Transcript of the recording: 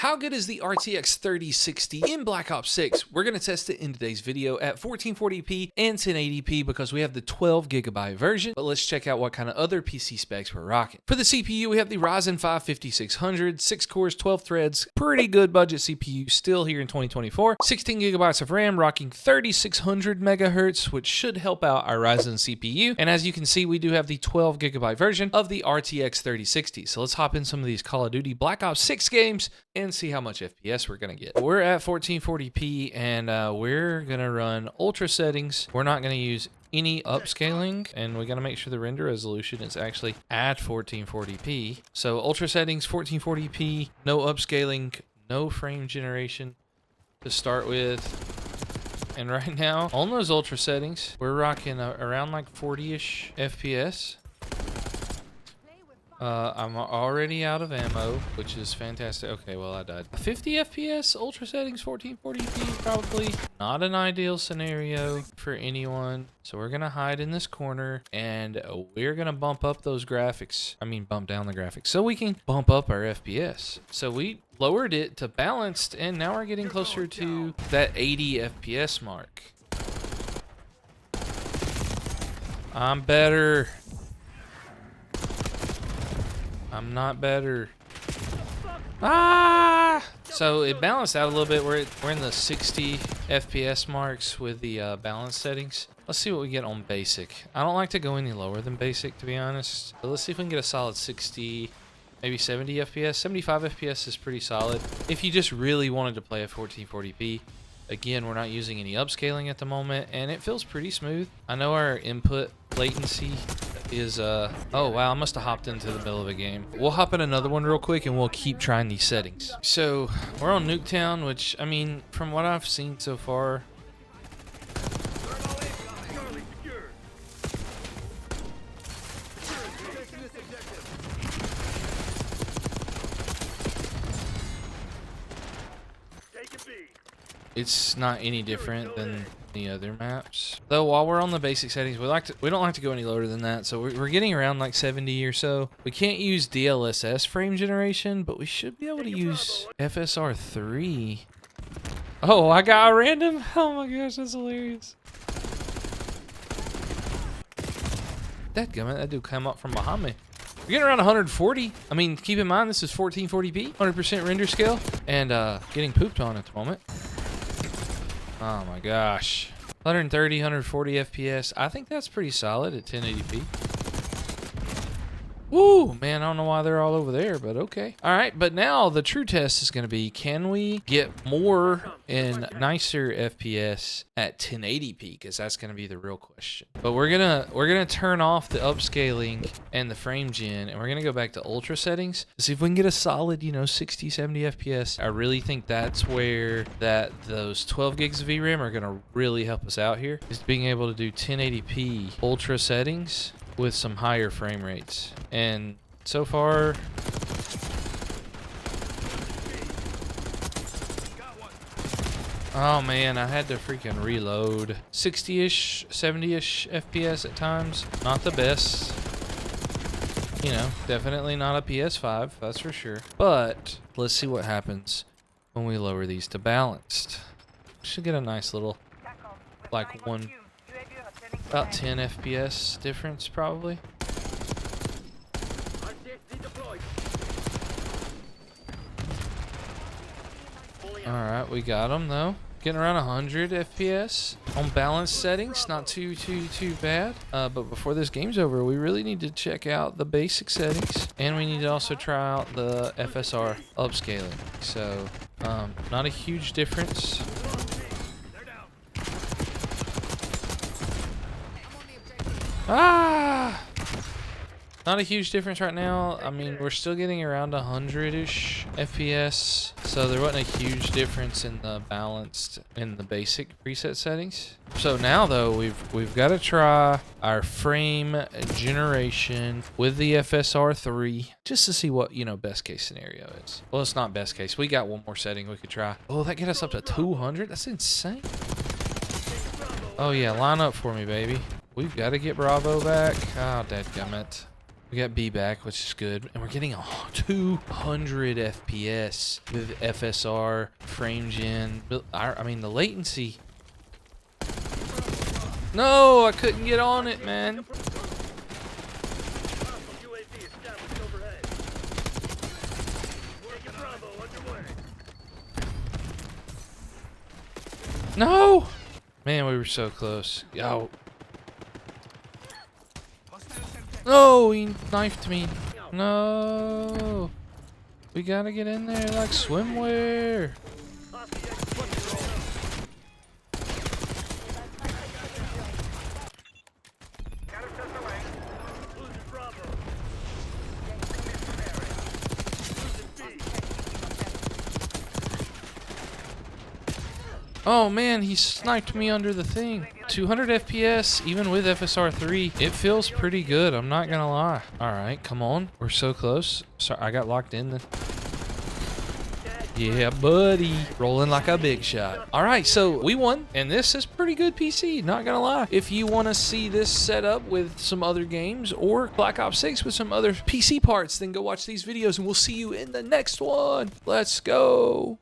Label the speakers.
Speaker 1: How good is the RTX 3060 in Black Ops 6? We're going to test it in today's video at 1440p and 1080p because we have the 12GB version, but let's check out what kind of other PC specs we're rocking. For the CPU, we have the Ryzen 5 5600, 6 cores, 12 threads, pretty good budget CPU still here in 2024, 16GB of RAM, rocking 3600 megahertz, which should help out our Ryzen CPU. And as you can see, we do have the 12GB version of the RTX 3060. So let's hop in some of these Call of Duty Black Ops 6 games and see how much FPS we're going to get. We're at 1440p and we're going to run ultra settings. We're not going to use any upscaling, and we got to make sure the render resolution is actually at 1440p. So ultra settings, 1440p, no upscaling, no frame generation to start with. And right now, on those ultra settings, we're rocking around like 40-ish FPS. I'm already out of ammo, which is fantastic. Okay, well, I died. 50 FPS, ultra settings, 1440p, probably not an ideal scenario for anyone. So we're going to hide in this corner, and we're going to bump up those graphics. I mean, bump down the graphics so we can bump up our FPS. So we lowered it to balanced, and now we're getting closer to that 80 FPS mark. I'm better. I'm not better. Ah! So it balanced out a little bit. We're in the 60 FPS marks with the balance settings. Let's see what we get on basic. I don't like to go any lower than basic, to be honest. But let's see if we can get a solid 60, maybe 70 FPS. 75 FPS is pretty solid. If you just really wanted to play at 1440p. Again, we're not using any upscaling at the moment, and it feels pretty smooth. I know our input latency is oh wow, I must have hopped into the middle of a game. We'll hop in another one real quick and we'll keep trying these settings. So we're on Nuketown, which, I mean, from what I've seen so far, it's not any different than the other maps. Though while we're on the basic settings, we don't like to go any lower than that. So we're getting around like 70 or so. We can't use DLSS frame generation, but we should be able to use FSR 3. Oh, I got a random. Oh my gosh, that's hilarious. Dadgummit, that dude came up from behind me. We're getting around 140. I mean, keep in mind, this is 1440p, 100% render scale, and getting pooped on at the moment. Oh my gosh. 130, 140 FPS. I think that's pretty solid at 1080p. Woo, man, I don't know why they're all over there, but okay. All right, but now the true test is going to be, can we get more and nicer FPS at 1080p? Because that's going to be the real question. But we're gonna turn off the upscaling and the frame gen, and we're gonna go back to ultra settings to see if we can get a solid, 60, 70 FPS. I really think that's where those 12 gigs of VRAM are gonna really help us out here, is being able to do 1080p ultra settings with some higher frame rates. And so far, oh man, I had to freaking reload. 60-ish, 70-ish FPS at times. Not the best. Definitely not a PS5, that's for sure. But let's see what happens when we lower these to balanced. Should get a nice little, like about 10 FPS difference probably. Alright, we got them though. Getting around 100 FPS on balanced settings. Not too bad. But before this game's over, we really need to check out the basic settings. And we need to also try out the FSR upscaling. So, not a huge difference. Ah! Not a huge difference right now. I mean, we're still getting around 100-ish FPS. So there wasn't a huge difference in the balanced and the basic preset settings. So now though, we've got to try our frame generation with the FSR 3 just to see what, best case scenario is. Well, it's not best case. We got one more setting we could try. Oh, that get us up to 200? That's insane. Oh yeah, line up for me, baby. We've got to get Bravo back. Oh, dadgummit. We got B back, which is good. And we're getting 200 FPS with FSR, frame gen. I mean, the latency. No, I couldn't get on it, man. No! Man, we were so close. Yo. No, he knifed me. No. We gotta get in there like swimwear. Oh man, he sniped me under the thing. 200 FPS, even with FSR 3. It feels pretty good, I'm not gonna lie. Alright, come on. We're so close. Sorry, I got locked in. Yeah, buddy. Rolling like a big shot. Alright, so we won, and this is pretty good PC, not gonna lie. If you want to see this set up with some other games, or Black Ops 6 with some other PC parts, then go watch these videos, and we'll see you in the next one. Let's go.